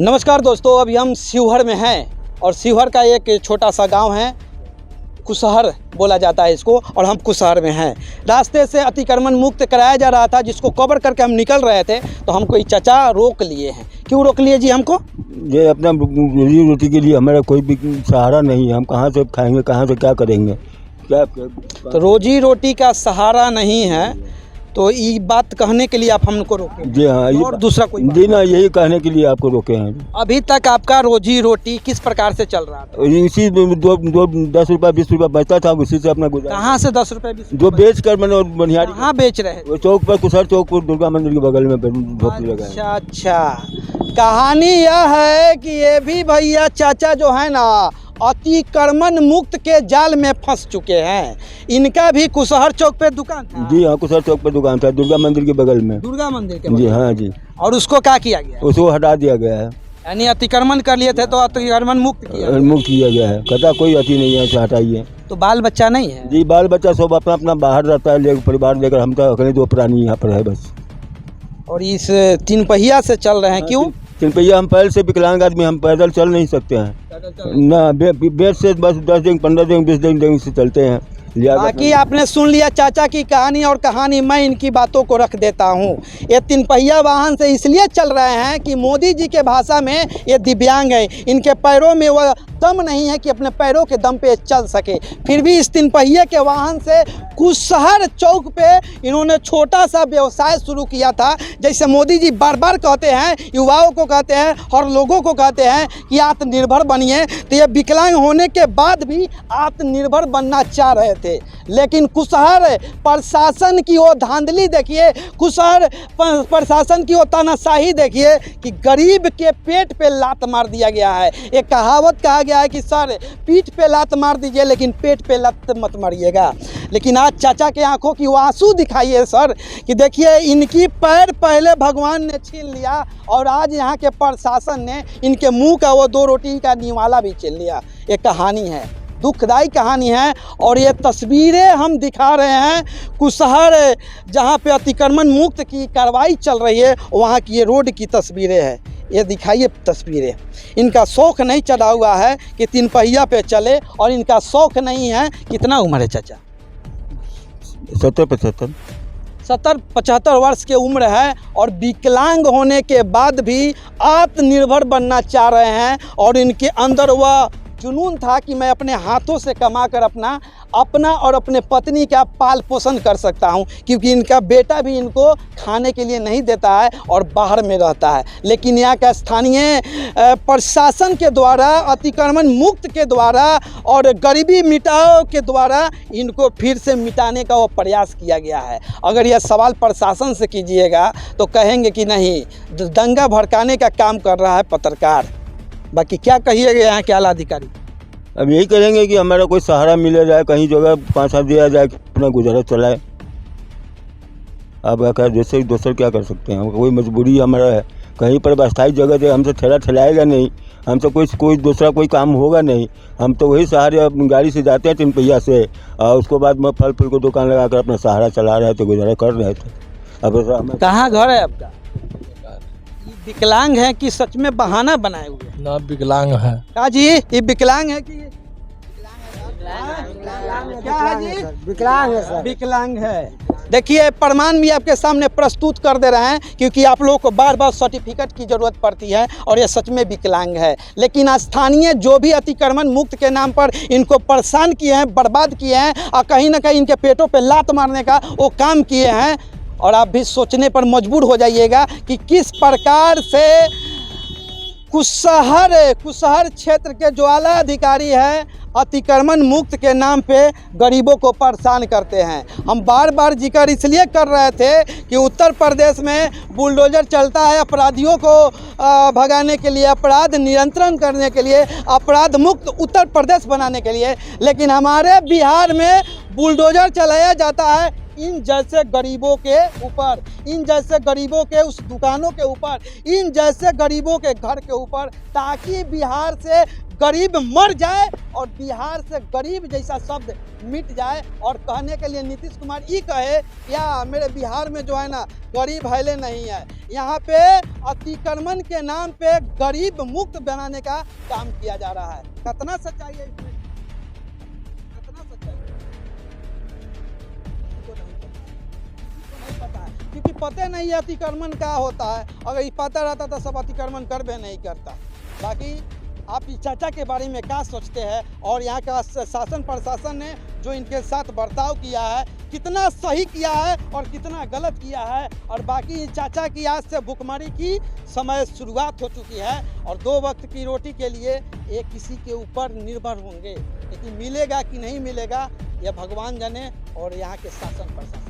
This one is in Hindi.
नमस्कार दोस्तों, अभी हम शिवहर में हैं और शिवहर का एक छोटा सा गांव है, कुशहर बोला जाता है इसको, और हम कुशहर में हैं। रास्ते से अतिक्रमण मुक्त कराया जा रहा था, जिसको कवर करके हम निकल रहे थे तो हमको ये चाचा रोक लिए हैं। क्यों रोक लिए जी हमको? ये अपना रोजी रोटी के लिए हमारा कोई भी सहारा नहीं है। हम कहाँ से खाएंगे, कहाँ से क्या करेंगे? तो रोजी रोटी का सहारा नहीं है, तो ये बात कहने के लिए आप हमको रोके? जी हाँ, और दूसरा कोई जी ना, यही कहने के लिए आपको रोके हैं। अभी तक आपका रोजी रोटी किस प्रकार से चल रहा था? इसी 10 रुपया 20 रुपया बचता था, उसी से अपना गुजारा। कहाँ से 10 रुपये 20 जो बेच कर मैंने बनिहारी कहाँ बेच रहे हैं? वो चौक पर, कुशहर चौक पर, दुर्गा मंदिर के बगल में झोपड़ी लगा है। अच्छा अच्छा, कहानी यह है कि ये भी भैया चाचा जो है ना, अतिक्रमण मुक्त के जाल में फंस चुके हैं। इनका भी कुशहर चौक पे दुकान था। जी हाँ, कुशहर चौक पर दुकान था, दुर्गा मंदिर के बगल में। दुर्गा मंदिर के जी बगल। हाँ जी। और उसको क्या किया गया? उसको हटा दिया गया है, यानी अतिक्रमण कर लिए थे तो अतिक्रमण मुक्त किया? मुक्त किया गया है। कहता कोई अति नहीं है, हटाइए। तो बाल बच्चा नहीं है? जी, बाल बच्चा सब अपना अपना बाहर रहता है, लेकर परिवार लेकर। हम तो अकेले 2 प्राणी यहाँ पर है बस। और इस 3 पहिया से चल रहे हैं? क्यों? 3 पहिया हम पैर से विकलांग आदमी, हम पैदल चल नहीं सकते हैं ना। बेड से बस 10 दिन 15 दिन 20 दिन से चलते हैं। बाकी आपने सुन लिया चाचा की कहानी, और कहानी मैं इनकी बातों को रख देता हूँ। ये 3 पहिया वाहन से इसलिए चल रहे हैं कि मोदी जी के भाषा में ये दिव्यांग है। इनके पैरों में वह दम नहीं है कि अपने पैरों के दम पे चल सके, फिर भी इस 3 पहिए के वाहन से कुशहर चौक पे इन्होंने छोटा सा व्यवसाय शुरू किया था। जैसे मोदी जी बार बार कहते हैं, युवाओं को कहते हैं और लोगों को कहते हैं कि आत्मनिर्भर बनिए, तो ये विकलांग होने के बाद भी आत्मनिर्भर बनना चाह रहे थे। लेकिन कुशहर प्रशासन की वो धांधली देखिए, कुशहर प्रशासन की वो तानाशाही देखिए कि गरीब के पेट पे लात मार दिया गया है। एक कहावत कहा गया है कि सर पीठ पे लात मार दीजिए लेकिन पेट पे लात मत मारिएगा। लेकिन आज चाचा के आंखों की वो आंसू दिखाइए सर, कि देखिए इनकी पैर पहले भगवान ने छीन लिया और आज यहाँ के प्रशासन ने इनके मुंह का वो 2 रोटी का निवाला भी छीन लिया। ये कहानी है, दुखदाई कहानी है। और ये तस्वीरें हम दिखा रहे हैं कुशहर, जहाँ पे अतिक्रमण मुक्त की कार्रवाई चल रही है, वहाँ की ये रोड की तस्वीरें हैं। ये दिखाइए तस्वीरें। इनका शौक़ नहीं चढ़ा हुआ है कि 3 पहिया पे चले, और इनका शौक़ नहीं है। कितना उम्र है चाचा? 70-75 वर्ष की उम्र है, और विकलांग होने के बाद भी आत्मनिर्भर बनना चाह रहे हैं। और इनके अंदर वह जुनून था कि मैं अपने हाथों से कमाकर अपना और अपने पत्नी का पाल पोषण कर सकता हूं, क्योंकि इनका बेटा भी इनको खाने के लिए नहीं देता है और बाहर में रहता है। लेकिन यहाँ का स्थानीय प्रशासन के द्वारा, अतिक्रमण मुक्त के द्वारा और गरीबी मिटाओ के द्वारा इनको फिर से मिटाने का वो प्रयास किया गया है। अगर यह सवाल प्रशासन से कीजिएगा तो कहेंगे कि नहीं, दंगा भड़काने का काम कर रहा है पत्रकार। बाकी क्या कहिएगा यहाँ के आला अधिकारी? अब यही करेंगे कि हमारा कोई सहारा मिला जाए, कहीं जगह 5-7 दिया जाए, अपना गुजारा चलाए। अब क्या जैसे दूसर क्या कर सकते हैं? कोई मजबूरी हमारा है, कहीं पर अस्थायी जगह दे, हमसे ठेला ठेलाएगा नहीं, हमसे कोई दूसरा कोई काम होगा नहीं। हम तो वही सहारे गाड़ी से जाते हैं 3 पहिया से, और उसके बाद में फल फूल को दुकान लगा कर अपना सहारा चला रहे थे, गुजारा कर रहे थे। अब कहाँ घर है आपका? विकलांग है कि सच में बहाना बनाए हुए? ना, विकलांग है। क्या जी, ये विकलांग है कि क्या है जी? विकलांग है सर। विकलांग है। देखिए प्रमाण भी आपके सामने प्रस्तुत कर दे रहे हैं, क्योंकि आप लोगों को बार बार सर्टिफिकेट की ज़रूरत पड़ती है, और ये सच में विकलांग है। लेकिन स्थानीय जो भी अतिक्रमण मुक्त के नाम पर इनको परेशान किए हैं, बर्बाद किए हैं, और कहीं ना कहीं इनके पेटों पे लात मारने का वो काम किए हैं। और आप भी सोचने पर मजबूर हो जाइएगा कि किस प्रकार से कुशहर क्षेत्र के जो आला अधिकारी है अतिक्रमण मुक्त के नाम पे गरीबों को परेशान करते हैं। हम बार बार जिक्र इसलिए कर रहे थे कि उत्तर प्रदेश में बुलडोजर चलता है अपराधियों को भगाने के लिए, अपराध नियंत्रण करने के लिए, अपराध मुक्त उत्तर प्रदेश बनाने के लिए। लेकिन हमारे बिहार में बुलडोजर चलाया जाता है इन जैसे गरीबों के ऊपर, इन जैसे गरीबों के उस दुकानों के ऊपर, इन जैसे गरीबों के घर के ऊपर, ताकि बिहार से गरीब मर जाए और बिहार से गरीब जैसा शब्द मिट जाए। और कहने के लिए नीतीश कुमार ये कहे या मेरे बिहार में जो है ना गरीब हैले नहीं है, यहाँ पे अतिक्रमण के नाम पे गरीब मुक्त बनाने का काम किया जा रहा है। कितना सच्चाई है इसमें, कितना सच्चाई है? किसी को नहीं पता है, क्योंकि पता नहीं है अतिक्रमण क्या होता है। अगर ये पता रहता तो सब अतिक्रमण कर भी नहीं करता। बाकी आप इस चाचा के बारे में क्या सोचते हैं, और यहाँ का शासन प्रशासन ने जो इनके साथ बर्ताव किया है कितना सही किया है और कितना गलत किया है। और बाकी चाचा की आज से भुखमरी की समय शुरुआत हो चुकी है और 2 वक्त की रोटी के लिए ये किसी के ऊपर निर्भर होंगे, लेकिन मिलेगा कि नहीं मिलेगा यह भगवान जाने और यहाँ के शासन प्रशासन